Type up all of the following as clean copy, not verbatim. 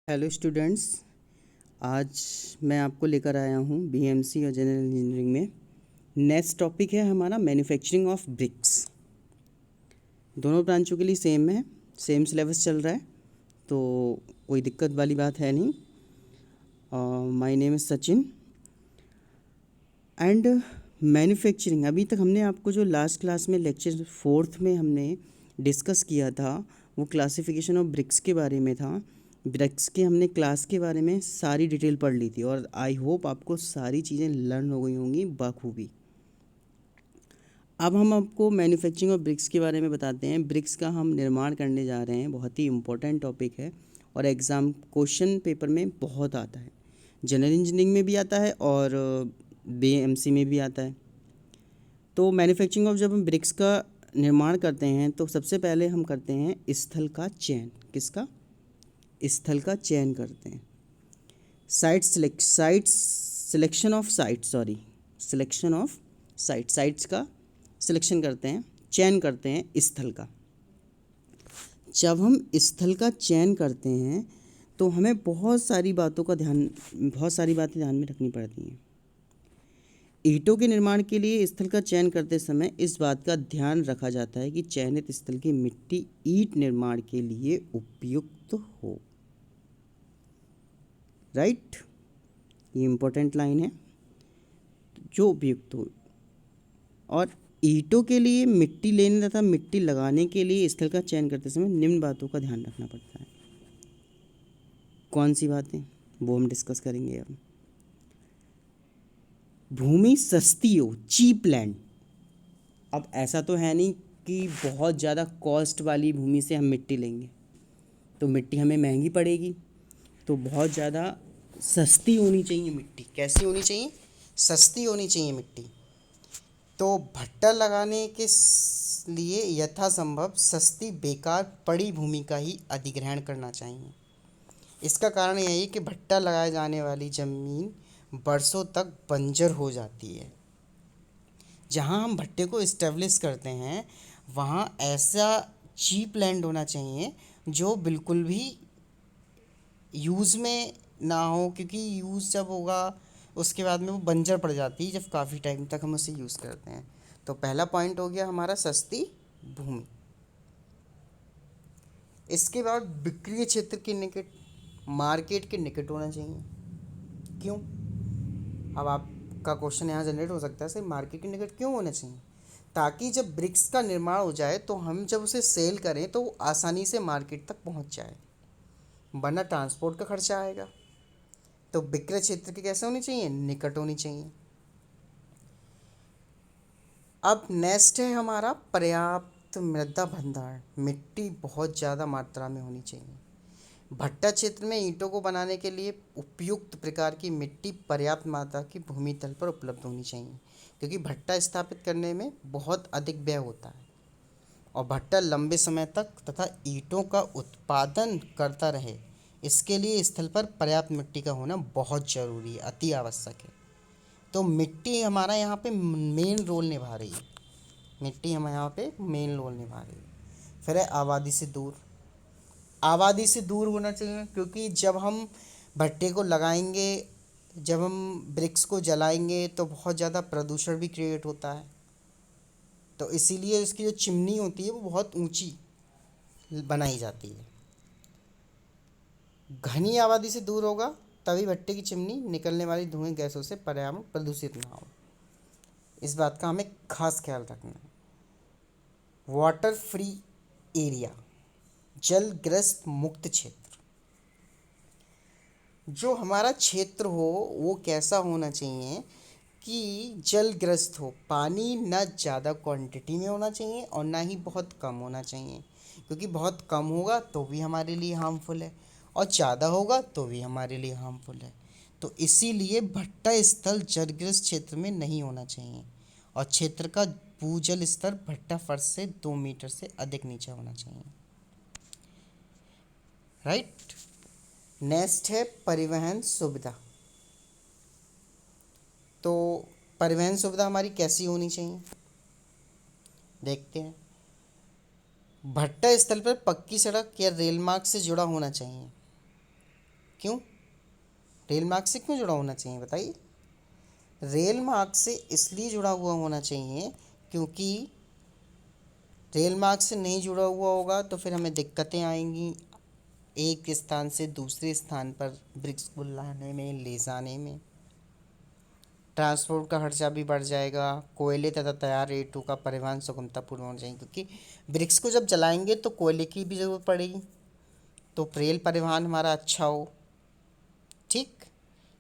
Hello students. आज मैं आपको लेकर आया हूँ बीएमसी और जनरल इंजीनियरिंग में नेक्स्ट टॉपिक है हमारा मैन्युफैक्चरिंग ऑफ ब्रिक्स। दोनों ब्रांचों के लिए सेम है, सेम सिलेबस चल रहा है, तो कोई दिक्कत वाली बात है नहीं। My name is Sachin and manufacturing. अभी तक हमने आपको जो लास्ट क्लास में लेक्चर 4th में हमने डिस्कस किया था वो क्लासिफिकेशन ऑफ ब्रिक्स के बारे में था। ब्रिक्स के हमने क्लास के बारे में सारी डिटेल पढ़ ली थी और आई होप आपको सारी चीज़ें लर्न हो गई होंगी बखूबी। अब हम आपको मैन्युफैक्चरिंग ऑफ ब्रिक्स के बारे में बताते हैं। ब्रिक्स का हम निर्माण करने जा रहे हैं, बहुत ही इम्पोर्टेंट टॉपिक है और एग्ज़ाम क्वेश्चन पेपर में बहुत आता है। जनरल इंजीनियरिंग में भी आता है और बीएमसी में भी आता है। तो मैन्युफैक्चरिंग ऑफ जब हम ब्रिक्स का निर्माण करते हैं तो सबसे पहले हम करते हैं स्थल का चयन। किसका? स्थल का चयन करते हैं। सिलेक्शन ऑफ साइट्स का सिलेक्शन करते हैं, चयन करते हैं स्थल का। जब हम स्थल का चयन करते हैं तो हमें बहुत सारी बातें ध्यान में रखनी पड़ती हैं। ईंटों के निर्माण के लिए स्थल का चयन करते समय इस बात का ध्यान रखा जाता है कि चयनित स्थल की मिट्टी ईंट निर्माण के लिए उपयुक्त हो। राइट, ये इम्पोर्टेंट लाइन है, जो उपयुक्त हो। और ईंटों के लिए मिट्टी लेने तथा मिट्टी लगाने के लिए स्थल का चयन करते समय निम्न बातों का ध्यान रखना पड़ता है। कौन सी बातें, वो हम डिस्कस करेंगे अब। भूमि सस्ती हो, चीप लैंड। अब ऐसा तो है नहीं कि बहुत ज़्यादा कॉस्ट वाली भूमि से हम मिट्टी लेंगे तो मिट्टी हमें महंगी पड़ेगी, तो बहुत ज़्यादा सस्ती होनी चाहिए मिट्टी। कैसी होनी चाहिए? सस्ती होनी चाहिए मिट्टी। तो भट्टा लगाने के लिए यथासंभव सस्ती बेकार पड़ी भूमि का ही अधिग्रहण करना चाहिए। इसका कारण यही है कि भट्टा लगाए जाने वाली ज़मीन बरसों तक बंजर हो जाती है। जहाँ हम भट्टे को इस्टेब्लिश करते हैं वहाँ ऐसा चीप लैंड होना चाहिए जो बिल्कुल भी यूज़ में ना हो, क्योंकि यूज़ जब होगा उसके बाद में वो बंजर पड़ जाती है जब काफ़ी टाइम तक हम उसे यूज़ करते हैं। तो पहला पॉइंट हो गया हमारा सस्ती भूमि। इसके बाद विक्रय क्षेत्र के निकट, मार्केट के निकट होना चाहिए। क्यों? अब आपका क्वेश्चन यहाँ जनरेट हो सकता है, सर मार्केट के निकट क्यों होना चाहिए? ताकि जब ब्रिक्स का निर्माण हो जाए तो हम जब उसे सेल करें तो वो आसानी से मार्केट तक पहुँच जाए, वरना ट्रांसपोर्ट का खर्चा आएगा। तो विक्रय क्षेत्र के कैसे होनी चाहिए? निकट होनी चाहिए। अब नेक्स्ट है हमारा पर्याप्त मृदा भंडारण। मिट्टी बहुत ज़्यादा मात्रा में होनी चाहिए। भट्टा क्षेत्र में ईंटों को बनाने के लिए उपयुक्त प्रकार की मिट्टी पर्याप्त मात्रा की भूमि तल पर उपलब्ध होनी चाहिए, क्योंकि भट्टा स्थापित करने में बहुत अधिक व्यय होता है और भट्टा लंबे समय तक तथा ईंटों का उत्पादन करता रहे, इसके लिए स्थल पर पर्याप्त मिट्टी का होना बहुत ज़रूरी है, अति आवश्यक है। तो मिट्टी हमारा यहाँ पे मेन रोल निभा रही है। मिट्टी हमारे यहाँ पे मेन रोल निभा रही है। फिर है आबादी से दूर। आबादी से दूर होना चाहिए, क्योंकि जब हम भट्टे को लगाएंगे, जब हम ब्रिक्स को जलाएंगे तो बहुत ज़्यादा प्रदूषण भी क्रिएट होता है। तो इसीलिए उसकी जो चिमनी होती है वो बहुत ऊंची बनाई जाती है। घनी आबादी से दूर होगा तभी भट्टे की चिमनी निकलने वाली धुएं गैसों से पर्यावरण प्रदूषित ना हो। इस बात का हमें खास ख्याल रखना है। वाटर फ्री एरिया, जलग्रस्त मुक्त क्षेत्र। जो हमारा क्षेत्र हो वो कैसा होना चाहिए कि जलग्रस्त हो। पानी ना ज़्यादा क्वांटिटी में होना चाहिए और ना ही बहुत कम होना चाहिए, क्योंकि बहुत कम होगा तो भी हमारे लिए हार्मफुल है और ज़्यादा होगा तो भी हमारे लिए हार्मफुल है। तो इसीलिए भट्टा स्थल जलग्रस्त क्षेत्र में नहीं होना चाहिए और क्षेत्र का भूजल स्तर भट्टा फर्श से 2 मीटर से अधिक नीचे होना चाहिए। राइट। नेक्स्ट है परिवहन सुविधा। तो परिवहन सुविधा हमारी कैसी होनी चाहिए, देखते हैं। भट्टा स्थल पर पक्की सड़क या रेल मार्ग से जुड़ा होना चाहिए। क्यों? रेल मार्ग से क्यों जुड़ा होना चाहिए बताइए? रेल मार्ग से इसलिए जुड़ा हुआ होना चाहिए क्योंकि रेल मार्ग से नहीं जुड़ा हुआ होगा तो फिर हमें दिक्कतें आएंगी एक स्थान से दूसरे स्थान पर ब्रिक्स को लाने में, ले जाने में। ट्रांसपोर्ट का खर्चा भी बढ़ जाएगा। कोयले तथा तैयार रेतों का परिवहन सुगमतापूर्ण होना चाहिए क्योंकि ब्रिक्स को जब जलाएंगे तो कोयले की भी ज़रूरत पड़ेगी, तो रेल परिवहन हमारा अच्छा हो। ठीक।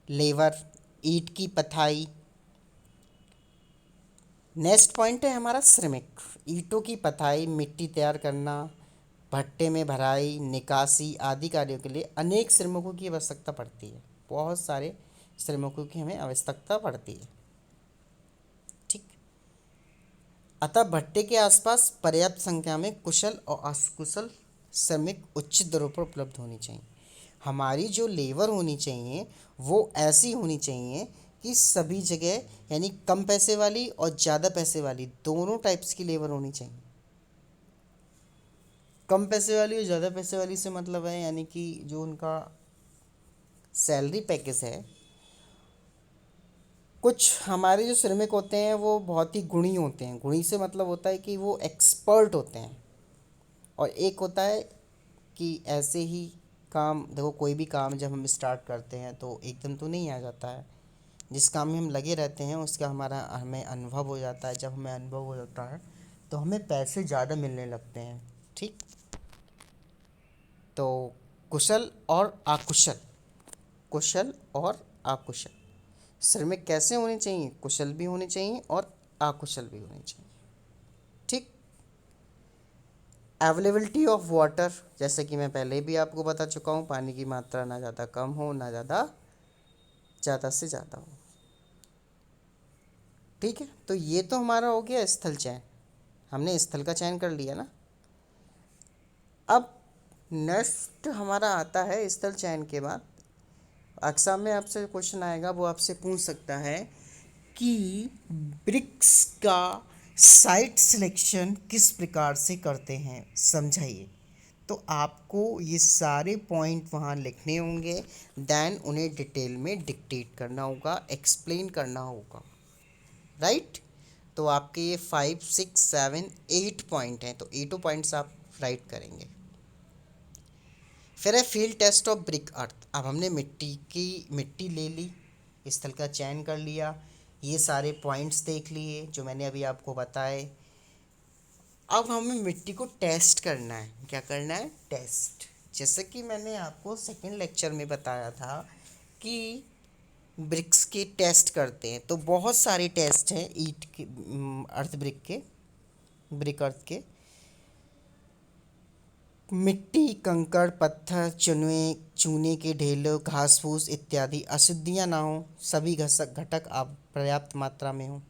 लेबर, ईंट की पथाई। नेक्स्ट पॉइंट है हमारा श्रमिक। ईंटों की पथाई, मिट्टी तैयार करना, भट्टे में भराई, निकासी आदि कार्यों के लिए अनेक श्रमिकों की आवश्यकता पड़ती है। बहुत सारे श्रमिकों की हमें आवश्यकता पड़ती है। ठीक। अतः भट्टे के आसपास पर्याप्त संख्या में कुशल और अकुशल श्रमिक उचित दरों पर उपलब्ध होनी चाहिए। हमारी जो लेबर होनी चाहिए वो ऐसी होनी चाहिए कि सभी जगह, यानी कम पैसे वाली और ज़्यादा पैसे वाली दोनों टाइप्स की लेबर होनी चाहिए। कम पैसे वाली और ज़्यादा पैसे वाली से मतलब है यानी कि जो उनका सैलरी पैकेज है, कुछ हमारे जो श्रमिक होते हैं वो बहुत ही गुणी होते हैं। गुणी से मतलब होता है कि वो एक्सपर्ट होते हैं, और एक होता है कि ऐसे ही काम, देखो कोई भी काम जब हम स्टार्ट करते हैं तो एकदम तो नहीं आ जाता है। जिस काम में हम लगे रहते हैं उसका हमें अनुभव हो जाता है। जब हमें अनुभव हो जाता है तो हमें पैसे ज़्यादा मिलने लगते हैं। ठीक। तो कुशल और अकुशल, कुशल और अकुशल श्रमिक कैसे होने चाहिए? कुशल भी होने चाहिए और अकुशल भी होने चाहिए। ठीक। अवेलेबिलिटी ऑफ वाटर, जैसे कि मैं पहले भी आपको बता चुका हूँ, पानी की मात्रा ना ज़्यादा कम हो ना ज़्यादा से ज़्यादा हो। ठीक है, तो ये तो हमारा हो गया स्थल चयन। हमने स्थल का चयन कर लिया ना। अब नेक्स्ट हमारा आता है स्थल चयन के बाद एग्जाम में आपसे क्वेश्चन आएगा, वो आपसे पूछ सकता है कि ब्रिक्स का साइट सिलेक्शन किस प्रकार से करते हैं, समझाइए। तो आपको ये सारे पॉइंट वहाँ लिखने होंगे, देन उन्हें डिटेल में डिक्टेट करना होगा, एक्सप्लेन करना होगा। राइट। तो आपके ये 5, 6, 7, 8 पॉइंट हैं, तो 8 पॉइंट्स आप राइट करेंगे। फिर है फील्ड टेस्ट ऑफ ब्रिक अर्थ। अब हमने मिट्टी ले ली, स्थल का चयन कर लिया, ये सारे पॉइंट्स देख लिए जो मैंने अभी आपको बताए। अब हमें मिट्टी को टेस्ट करना है। क्या करना है? टेस्ट। जैसे कि मैंने आपको सेकंड लेक्चर में बताया था कि ब्रिक्स के टेस्ट करते हैं, तो बहुत सारे टेस्ट हैं ईट के, अर्थ ब्रिक के, ब्रिक अर्थ के। मिट्टी, कंकड़, पत्थर, चूने के ढेलों, घास फूस इत्यादि अशुद्धियाँ ना हो, सभी घटक आप पर्याप्त मात्रा में हो।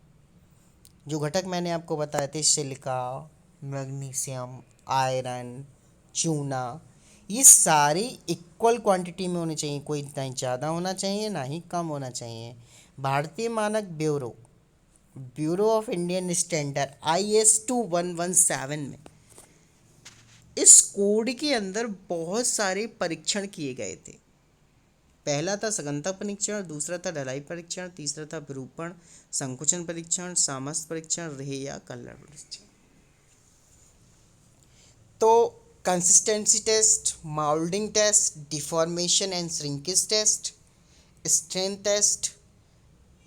जो घटक मैंने आपको बताए थे, सिलिका, मैग्नीशियम, आयरन, चूना, ये सारी इक्वल क्वांटिटी में होनी चाहिए। कोई ना ही ज़्यादा होना चाहिए ना ही कम होना चाहिए। भारतीय मानक bureau, bureau of Indian standard IS 2117 में इस कोड के अंदर बहुत सारे परीक्षण किए गए थे। पहला था सघनता परीक्षण, दूसरा था ढलाई परीक्षण, तीसरा था विरूपण संकुचन परीक्षण, सामर्थ्य परीक्षण, रेह या कलर परीक्षण। तो consistency test, moulding test, deformation and shrinkage test, strength test,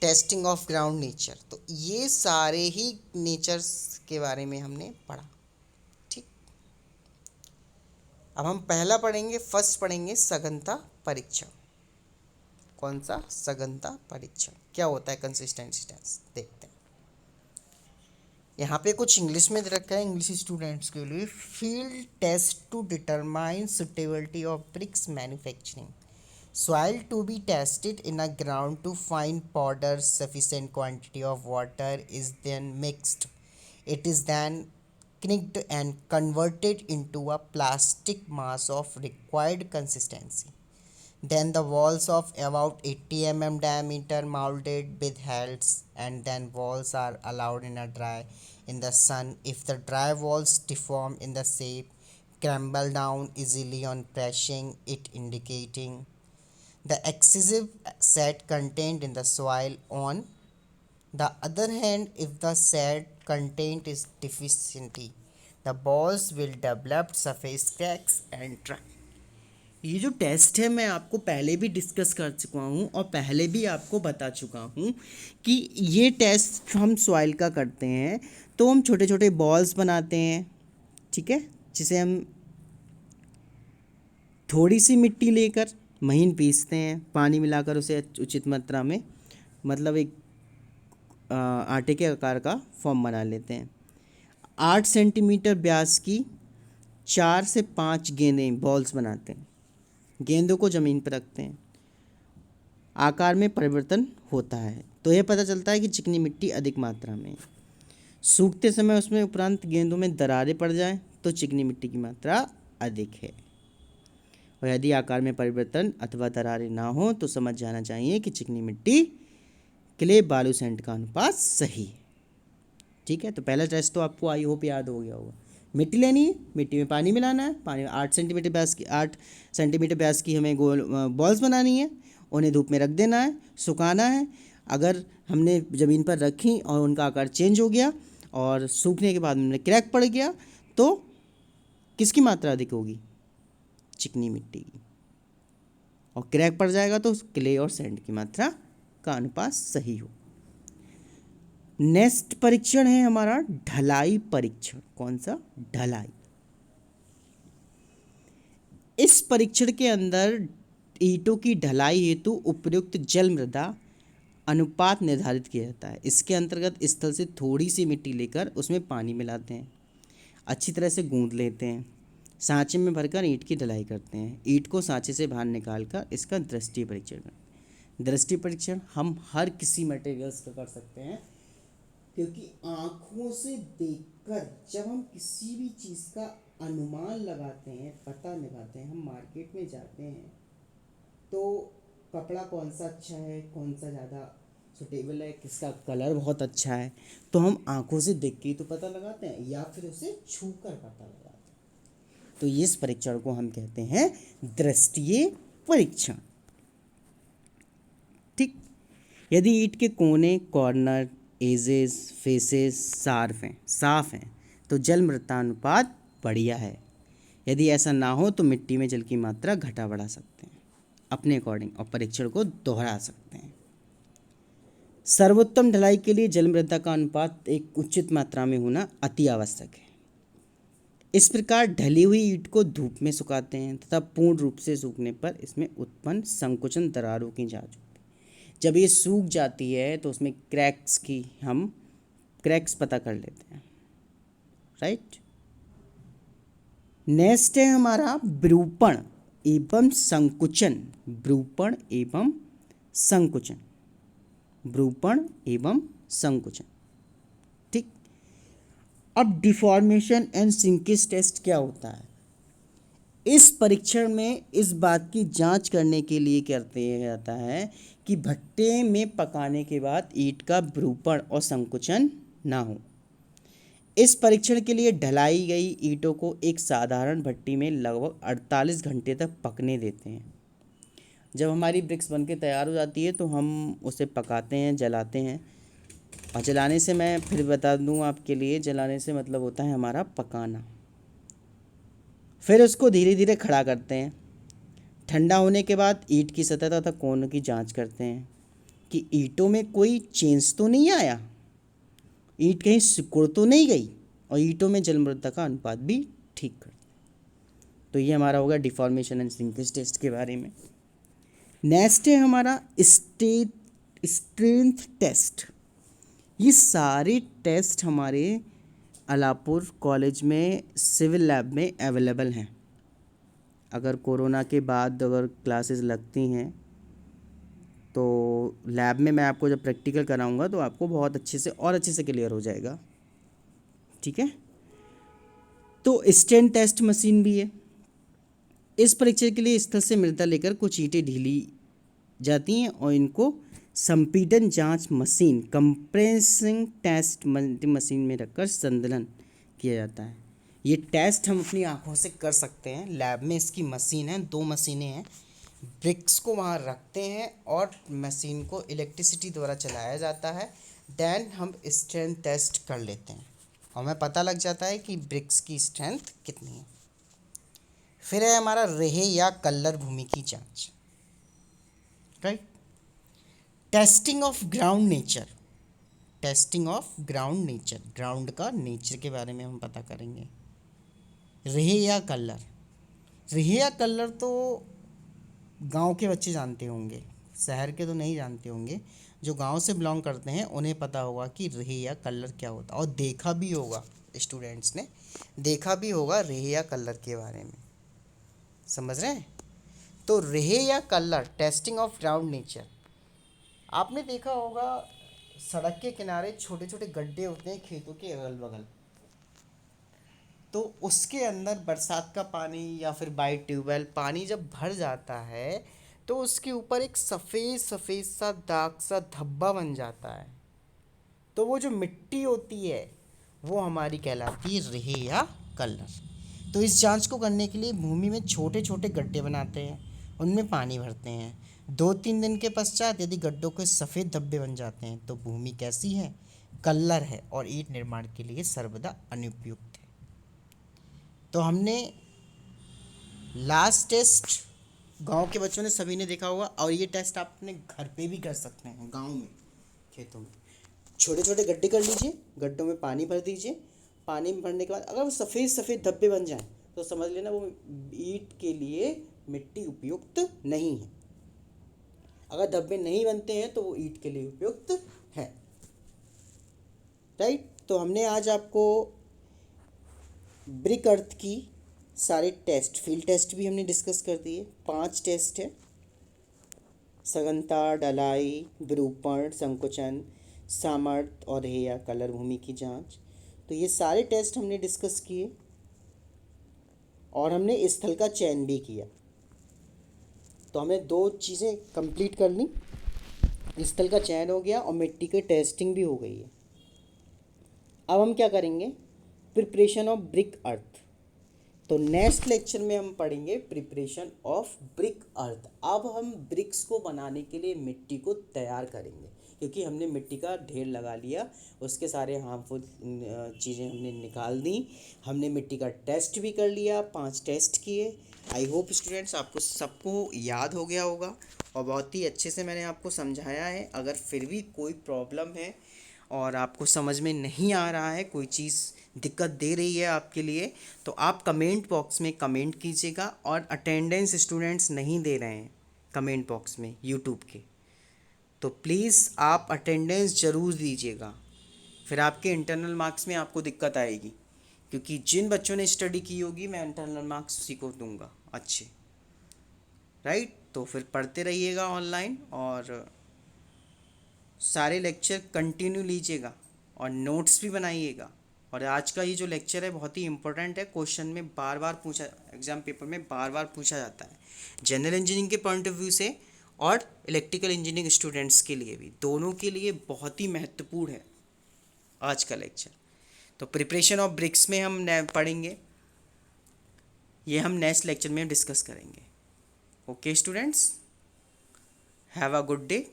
testing of ground nature, तो ये सारे ही नेचर्स के बारे में हमने पढ़ा। ठीक। अब हम पहला पढ़ेंगे, फर्स्ट पढ़ेंगे सघनता परीक्षण। कौन सा? सघनता परीक्षण। क्या होता है कंसिस्टेंसी टेस्ट, देखते हैं। यहाँ पे कुछ इंग्लिश में दे रखा है इंग्लिश स्टूडेंट्स के लिए। Field test to determine suitability of bricks manufacturing, soil to be tested in a ground to find powder, sufficient quantity of water is then mixed, it is then knicked and converted into a plastic mass of required consistency, then the walls of about 80 mm diameter molded with heads, and then walls are allowed in a dry in the sun. If the dry walls deform in the shape, crumble down easily on pressing it, indicating the excessive sand content in the soil. On the other hand, if the sand content is deficient, the balls will develop surface cracks and dry. ये जो test है मैं आपको पहले भी discuss कर चुका हूँ और पहले भी आपको बता चुका हूँ कि ये टेस्ट हम सॉइल का करते हैं। तो हम छोटे छोटे बॉल्स बनाते हैं, ठीक है, जिसे हम थोड़ी सी मिट्टी लेकर महीन पीसते हैं, पानी मिलाकर उसे उचित मात्रा में, मतलब एक आटे के आकार का फॉर्म बना लेते हैं। 8 सेंटीमीटर व्यास की 4 से 5 गेंदें बॉल्स बनाते हैं। गेंदों को ज़मीन पर रखते हैं, आकार में परिवर्तन होता है तो यह पता चलता है कि चिकनी मिट्टी अधिक मात्रा में है। सूखते समय उसमें उपरांत गेंदों में दरारें पड़ जाएं तो चिकनी मिट्टी की मात्रा अधिक है, और यदि आकार में परिवर्तन अथवा दरारें ना हो तो समझ जाना चाहिए कि चिकनी मिट्टी क्ले बालू सैंड का अनुपात सही है। ठीक है, तो पहला टेस्ट तो आपको आई होप याद हो गया होगा। मिट्टी लेनी है, मिट्टी में पानी मिलाना है, पानी में 8 सेंटीमीटर व्यास की हमें गोल बॉल्स बनानी है, उन्हें धूप में रख देना है, सुखाना है। अगर हमने ज़मीन पर रखी और उनका आकार चेंज हो गया और सूखने के बाद उनमें क्रैक पड़ गया तो किसकी मात्रा अधिक होगी? चिकनी मिट्टी की। और क्रैक पड़ जाएगा तो क्ले और सैंड की मात्रा का अनुपात सही हो। नेक्स्ट परीक्षण है हमारा ढलाई परीक्षण। कौन सा? ढलाई। इस परीक्षण के अंदर ईंटों की ढलाई हेतु उपयुक्त जल मृदा अनुपात निर्धारित किया जाता है। इसके अंतर्गत स्थल से थोड़ी सी मिट्टी लेकर उसमें पानी मिलाते हैं, अच्छी तरह से गूंद लेते हैं, सांचे में भरकर ईंट की ढलाई करते हैं। ईंट को सांचे से बाहर निकालकर इसका दृष्टि परीक्षण करते हैं। दृष्टि परीक्षण हम हर किसी मटेरियल्स का कर सकते हैं, क्योंकि आँखों से देखकर जब हम किसी भी चीज़ का अनुमान लगाते हैं, पता लगाते हैं, हम मार्केट में जाते हैं तो कपड़ा कौन सा अच्छा है, कौन सा ज़्यादा सुटेबल है, किसका कलर बहुत अच्छा है, तो हम आँखों से देख के तो पता लगाते हैं या फिर उसे छू कर पता लगाते हैं। तो इस परीक्षण को हम कहते हैं दृष्टीय परीक्षण। ठीक, यदि ईंट के कोने, कॉर्नर, एजेस, फेसेस साफ हैं तो जल मृदा अनुपात बढ़िया है। यदि ऐसा ना हो तो मिट्टी में जल की मात्रा घटा बढ़ा सकते हैं अपने अकॉर्डिंग और परीक्षण को दोहरा सकते हैं। सर्वोत्तम ढलाई के लिए जल मृदा का अनुपात एक उचित मात्रा में होना अति आवश्यक है। इस प्रकार ढली हुई ईंट को धूप में सुखाते हैं तथा पूर्ण रूप से सूखने पर इसमें उत्पन्न संकुचन दरारों की जांच होती है। जब ये सूख जाती है तो उसमें हम क्रैक्स पता कर लेते हैं। राइट। नेक्स्ट है हमारा विरूपण एवं संकुचन। विरूपण एवं संकुचन। विरूपण एवं संकुचन। ठीक, अब डिफॉर्मेशन एंड श्रिंकेज टेस्ट क्या होता है? इस परीक्षण में इस बात की जांच करने के लिए करते जाता है कि भट्टे में पकाने के बाद ईंट का विरूपण और संकुचन ना हो। इस परीक्षण के लिए ढलाई गई ईंटों को एक साधारण भट्टी में लगभग 48 घंटे तक पकने देते हैं। जब हमारी ब्रिक्स बनके तैयार हो जाती है तो हम उसे पकाते हैं, जलाते हैं। और जलाने से मैं फिर बता दूं आपके लिए, जलाने से मतलब होता है हमारा पकाना। फिर उसको धीरे धीरे खड़ा करते हैं। ठंडा होने के बाद ईंट की सतह तथा कोनों की जांच करते हैं कि ईंटों में कोई चेंज तो नहीं आया, ईंट कहीं सिकुड़ तो नहीं गई, और ईंटों में जल मृदा का अनुपात भी ठीक करते हैं। तो ये हमारा होगा डिफॉर्मेशन एंड श्रिंकेज टेस्ट के बारे में। नेक्स्ट है हमारा स्ट्रेंथ टेस्ट। ये सारे टेस्ट हमारे अलापुर कॉलेज में सिविल लैब में अवेलेबल हैं। अगर कोरोना के बाद अगर क्लासेस लगती हैं तो लैब में मैं आपको जब प्रैक्टिकल कराऊंगा तो आपको बहुत अच्छे से क्लियर हो जाएगा। ठीक है, तो स्टेन टेस्ट मशीन भी है। इस परीक्षण के लिए स्थल से मृदा लेकर कुछ ईंटें ढीली जाती हैं और इनको संपीड़न जांच मशीन कंप्रेसिंग टेस्ट मशीन में रखकर संतुलन किया जाता है। ये टेस्ट हम अपनी आंखों से कर सकते हैं। लैब में इसकी मशीन है, 2 मशीनें हैं ब्रिक्स को वहाँ रखते हैं और मशीन को इलेक्ट्रिसिटी द्वारा चलाया जाता है। देन हम स्ट्रेंथ टेस्ट कर लेते हैं और हमें पता लग जाता है कि ब्रिक्स की स्ट्रेंथ कितनी है। फिर है हमारा रेह या कल्लर भूमि की जांच, right. Testing of ground nature, testing of ground nature, ground का नेचर के बारे में हम पता करेंगे। रेह या कल्लर, रेह या कल्लर तो गांव के बच्चे जानते होंगे, शहर के तो नहीं जानते होंगे। जो गांव से बिलोंग करते हैं उन्हें पता होगा कि रेह या कल्लर क्या होता है, और देखा भी होगा, स्टूडेंट्स ने देखा भी होगा रेह या कल्लर के बारे में, समझ रहे हैं। तो रेह या कल्लर, टेस्टिंग ऑफ ग्राउंड नेचर, आपने देखा होगा सड़क के किनारे छोटे छोटे गड्ढे होते हैं खेतों के अगल बगल, तो उसके अंदर बरसात का पानी या फिर बाई ट्यूबवेल पानी जब भर जाता है तो उसके ऊपर एक सफ़ेद सफ़ेद सा दाग सा धब्बा बन जाता है। तो वो जो मिट्टी होती है वो हमारी कहलाती है रेह या कलर। तो इस जांच को करने के लिए भूमि में छोटे छोटे गड्ढे बनाते हैं, उनमें पानी भरते हैं। 2-3 दिन के पश्चात यदि गड्ढों के सफ़ेद धब्बे बन जाते हैं तो भूमि कैसी है, कल्लर है और ईंट निर्माण के लिए सर्वदा अनुपयुक्त है। तो हमने लास्ट टेस्ट गांव के बच्चों ने सभी ने देखा होगा, और ये टेस्ट आप अपने घर पे भी कर सकते हैं। गांव में खेतों में छोटे छोटे गड्ढे कर लीजिए, गड्ढों में पानी भर दीजिए। पानी में भरने के बाद अगर वो सफ़ेद सफ़ेद धब्बे बन जाएं तो समझ लेना वो ईंट के लिए मिट्टी उपयुक्त नहीं है। अगर धब्बे नहीं बनते हैं तो वो ईंट के लिए उपयुक्त है, राइट। तो हमने आज आपको ब्रिक अर्थ की सारे टेस्ट, फील्ड टेस्ट भी हमने डिस्कस कर दिए। 5 टेस्ट है, सघनता, ढलाई, विरूपण, संकुचन, सामर्थ्य और रेह या कलर भूमि की जांच। तो ये सारे टेस्ट हमने डिस्कस किए और हमने स्थल का चयन भी किया। तो हमने 2 चीज़ें कंप्लीट कर ली, स्थल का चयन हो गया और मिट्टी की टेस्टिंग भी हो गई है। अब हम क्या करेंगे, प्रिपरेशन ऑफ ब्रिक अर्थ। तो नेक्स्ट लेक्चर में हम पढ़ेंगे प्रिपरेशन ऑफ ब्रिक अर्थ। अब हम ब्रिक्स को बनाने के लिए मिट्टी को तैयार करेंगे, क्योंकि हमने मिट्टी का ढेर लगा लिया, उसके सारे हार्मफुल चीज़ें हमने निकाल दी। हमने मिट्टी का टेस्ट भी कर लिया, 5 टेस्ट किए। आई होप स्टूडेंट्स आपको सबको याद हो गया होगा और बहुत ही अच्छे से मैंने आपको समझाया है। अगर फिर भी कोई प्रॉब्लम है और आपको समझ में नहीं आ रहा है, कोई चीज़ दिक्कत दे रही है आपके लिए, तो आप कमेंट बॉक्स में कमेंट कीजिएगा। और अटेंडेंस स्टूडेंट्स नहीं दे रहे हैं कमेंट बॉक्स में यूट्यूब के, तो प्लीज़ आप अटेंडेंस ज़रूर दीजिएगा, फिर आपके इंटरनल मार्क्स में आपको दिक्कत आएगी। क्योंकि जिन बच्चों ने स्टडी की होगी मैं इंटरनल मार्क्स उसी को दूंगा अच्छे, राइट। तो फिर पढ़ते रहिएगा ऑनलाइन और सारे लेक्चर कंटिन्यू लीजिएगा और नोट्स भी बनाइएगा। और आज का ये जो लेक्चर है बहुत ही इंपॉर्टेंट है, क्वेश्चन में बार बार पूछा, एग्जाम पेपर में बार बार पूछा जाता है, जनरल इंजीनियरिंग के पॉइंट ऑफ व्यू से और इलेक्ट्रिकल इंजीनियरिंग स्टूडेंट्स के लिए भी, दोनों के लिए बहुत ही महत्वपूर्ण है आज का लेक्चर। तो प्रिपरेशन ऑफ ब्रिक्स में हम पढ़ेंगे, ये हम नेक्स्ट लेक्चर में डिस्कस करेंगे। Okay students, have a good day.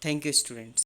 Thank you students.